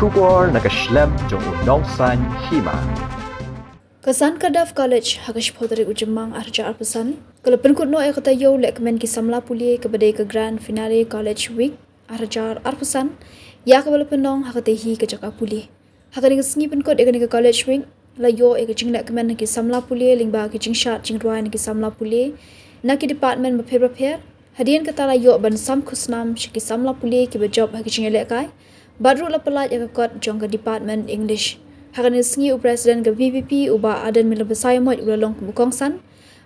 Shubor nakaslem jong unongsan Hima. Sankardev College hagash phodari ujemang arja arpasan. Kalau penkut no ay kata yo lekmen ki samla pulie kepada ke grand finale college week arja arpasan. Ya kabala penong hakate hi ke jaka pulie. Hakani ke sengi penkut ekani ke college week la yo ek jing lekmen ki samla pulie lingba ki jing shat jing ruai ki samla pulie. Na ki department me prepare hadian kata la yo ban sam khusnam shiki samla pulie ki job hagi jing lekai. Badru la pelat ya kot jong ke department English. Hakani sengi presiden ke VVP uba adan mila besaya mot ulalong bukongsan.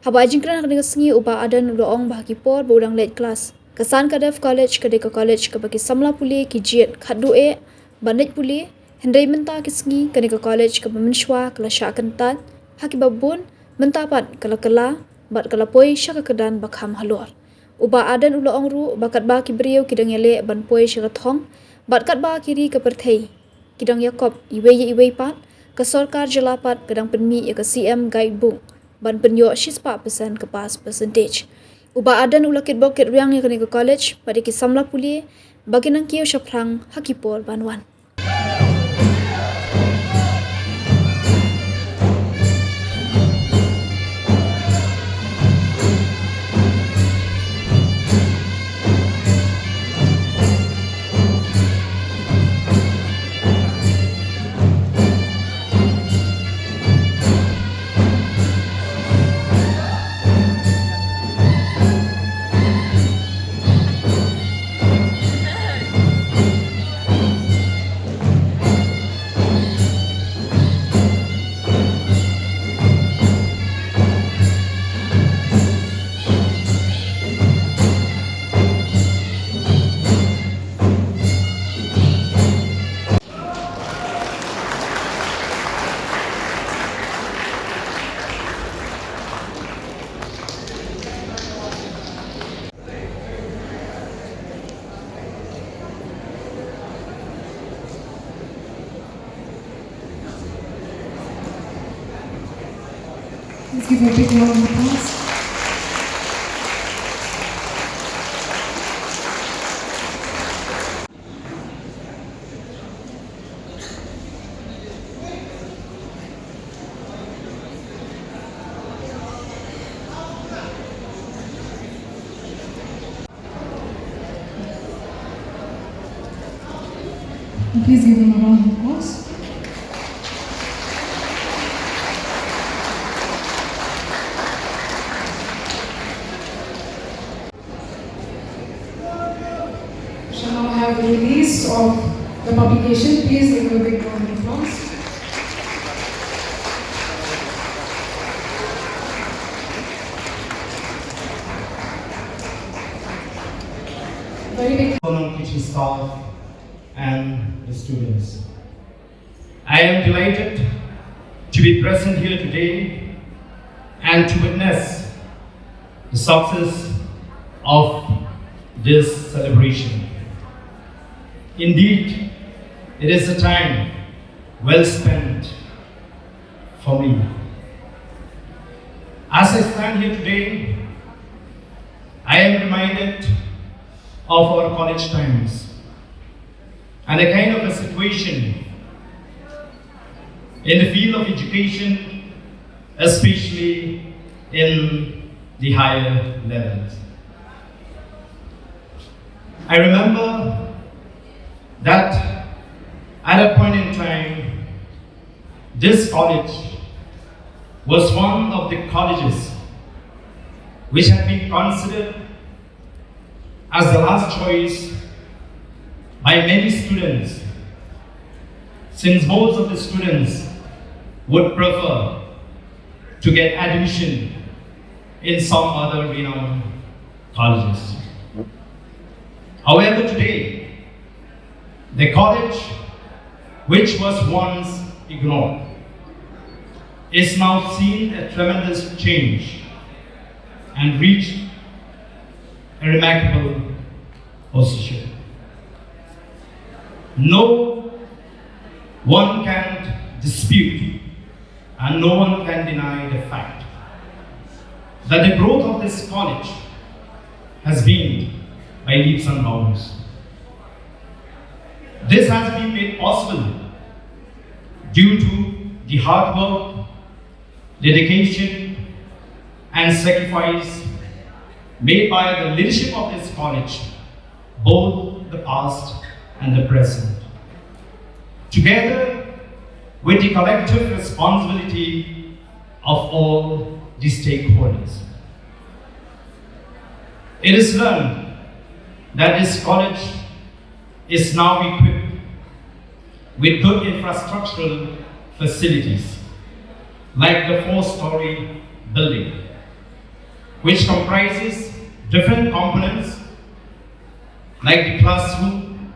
Haba jingkran hakani sengi uba adan ulong bahaki por budang late class. Ke Sankardev College ke deka college ke bagi samla puli ki jiet khadu e banit puli hendai Mynta ki sengi ke deka college ke Mynshwa ke Shah Kyntait haki babun Mynta pat kala bat kala poi Shah Kyrdan bakham Halor. Uba adan ulong ru bakat ba ki beriau ki dangele ban poi Shah thong bat kat ba kiri ke perthei kidang Yakob iwe pat ke sarkar jelapat kadang penmi ya ke CM guidebook ban penyo 6% ke pas percentage. Uba adan ulakit bokit riang ya ke college pada ki samla puli bagi nang kiyo syaprang hakipor banwan. Let's give a big round of applause. And please give them a round of applause. Shall now have the release of the publication. Please give a big round of applause. Very big teaching staff and the students. I am delighted to be present here today and to witness the success of this celebration. Indeed, it is a time well spent for me. As I stand here today, I am reminded of our college times and a kind of a situation in the field of education, especially in the higher levels. I remember that at a point in time, this college was one of the colleges which had been considered as the last choice by many students, since most of the students would prefer to get admission in some other renowned colleges. However, today, the college, which was once ignored, is now seeing a tremendous change and reached a remarkable position. No one can dispute and no one can deny the fact that the growth of this college has been by leaps and bounds. This has been made possible due to the hard work, dedication, and sacrifice made by the leadership of this college, both the past and the present, together with the collective responsibility of all the stakeholders. It is learned that this college is now equipped with good infrastructural facilities, like the 4-story building, which comprises different components like the classroom,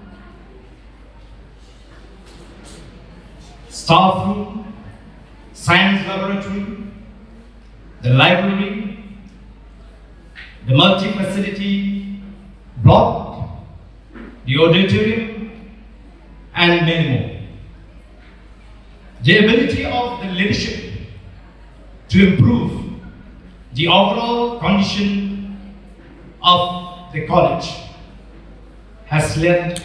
staff room, science laboratory, the library, the multi-facility block, the auditorium, and many more. The ability of the leadership to improve the overall condition of the college has led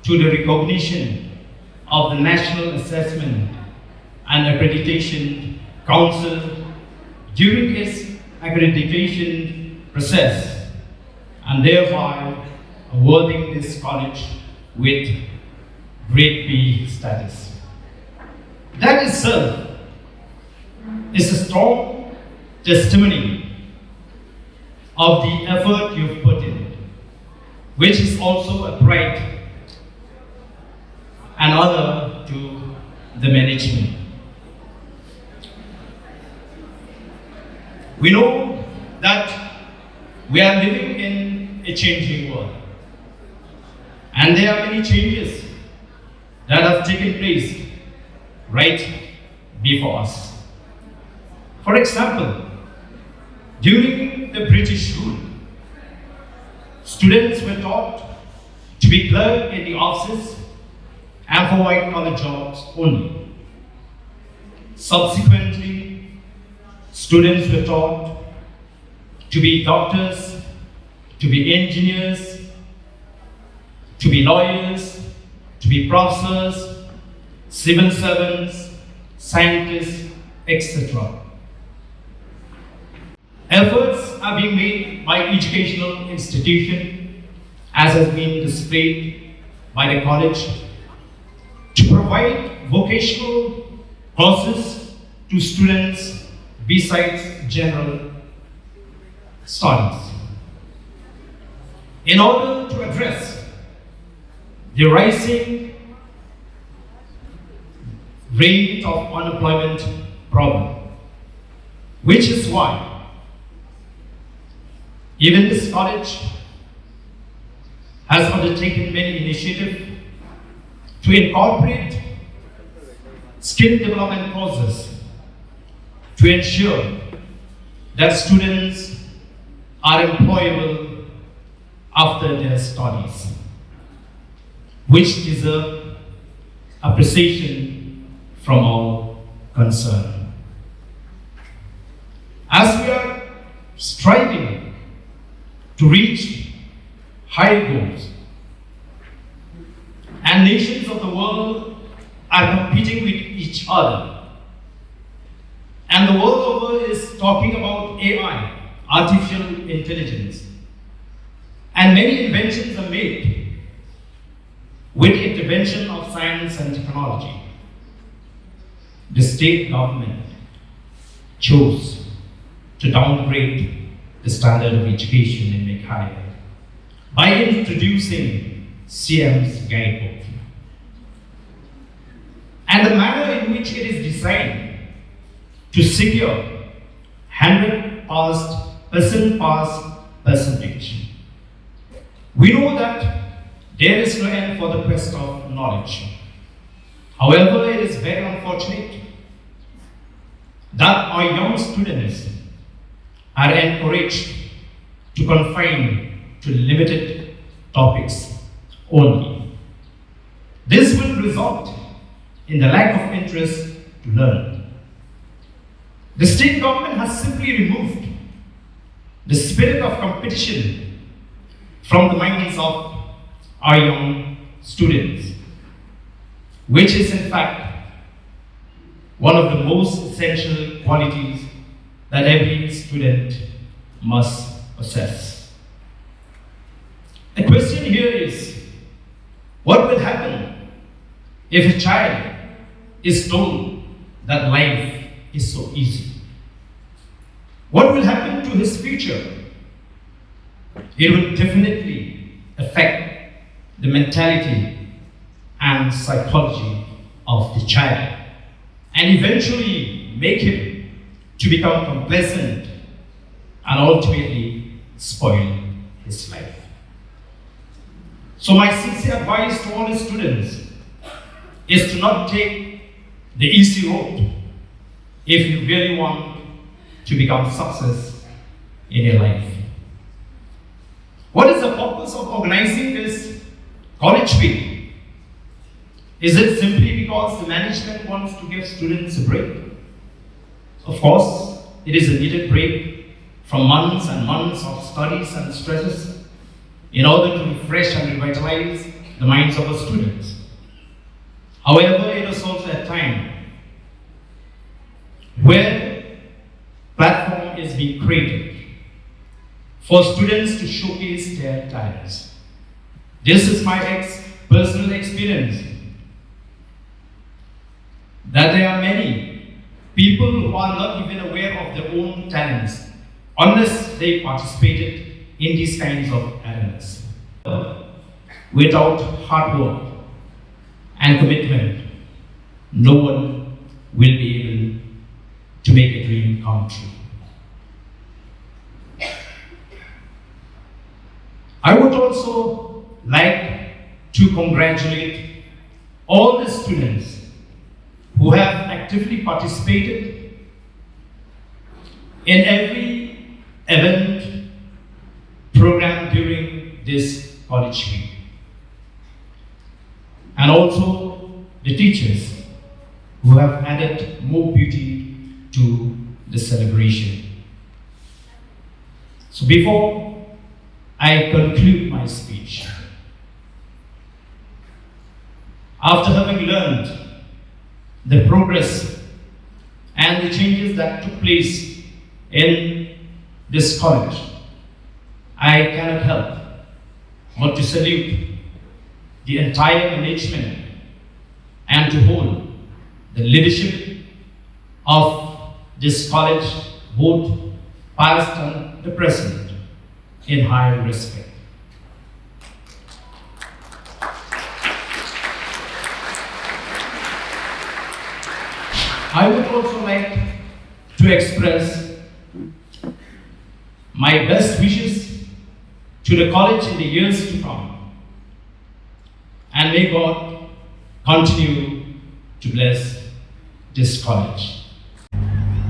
to the recognition of the National Assessment and Accreditation Council during its accreditation process, and thereby awarding this college with Grade B status. That itself is a strong testimony of the effort you've put in, which is also a pride and honor to the management. We know that we are living in a changing world, and there are many changes that have taken place right before us. For example, during the British rule, students were taught to be clerk in the offices and for white-collar jobs only. Subsequently, students were taught to be doctors, to be engineers, to be lawyers, to be professors, civil servants, scientists, etc. Efforts are being made by educational institutions, as has been displayed by the college, to provide vocational courses to students besides general studies. In order to address the rising rate of unemployment problem, which is why even this college has undertaken many initiatives to incorporate skill development courses to ensure that students are employable after their studies, which deserve appreciation from all concerned. As we are striving to reach high goals, and nations of the world are competing with each other, and the world over is talking about AI, artificial intelligence, and many inventions are made with the intervention of science and technology. The state government chose to downgrade the standard of education in Meghalaya by introducing CM's guidebook. And the manner in which it is designed to secure 100% pass percentage. We know that there is no end for the quest of knowledge. However, it is very unfortunate that our young students are encouraged to confine to limited topics only. This will result in the lack of interest to learn. The state government has simply removed the spirit of competition from the minds of our young students. which is in fact one of the most essential qualities that every student must possess. The question here is, what will happen if a child is told that life is so easy? What will happen to his future? It will definitely affect the mentality and psychology of the child and eventually make him to become complacent and ultimately spoil his life. So my sincere advice to all the students is to not take the easy road if you really want to become success in your life. What is the purpose of organizing this college week? Is it simply because the management wants to give students a break? Of course, it is a needed break from months and months of studies and stresses in order to refresh and revitalize the minds of the students. However, it is also a time where platform is being created for students to showcase their talents. This is my personal experience, that there are many people who are not even aware of their own talents unless they participated in these kinds of arenas. Without hard work and commitment, no one will be able to make a dream come true. I would also like to congratulate all the students who have actively participated in every event program during this college week, and also the teachers who have added more beauty to the celebration. So before I conclude my speech, after having learned the progress and the changes that took place in this college, I cannot help but to salute the entire management and to hold the leadership of this college, both past and the present, in high respect. I would also like to express my best wishes to the college in the years to come, and may God continue to bless this college.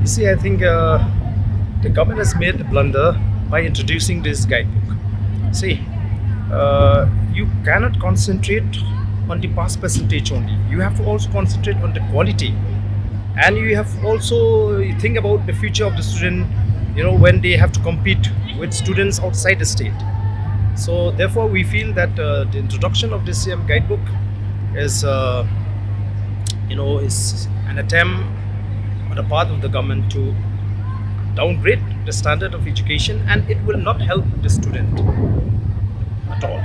You see, I think the government has made a blunder by introducing this guidebook. See, you cannot concentrate on the pass percentage only. You have to also concentrate on the quality, and you have to also think about the future of the student, when they have to compete with students outside the state. So therefore we feel that the introduction of this guidebook is is an attempt on the part of the government to downgrade the standard of education, and it will not help the student at all.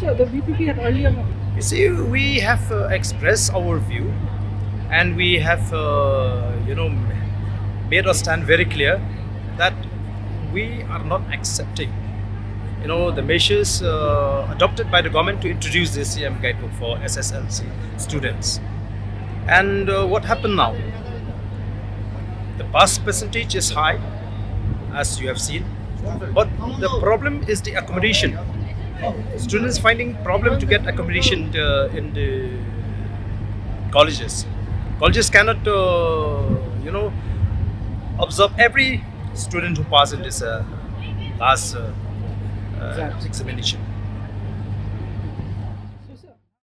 So the VPP had earlier. You see, we have expressed our view, and we have made our stand very clear that we are not accepting the measures adopted by the government to introduce this guidebook for SSLC students. And what happened now? The pass percentage is high, as you have seen, but the problem is the accommodation. Students finding problem to get accommodation in the colleges. Colleges cannot, absorb every student who passes in this last examination.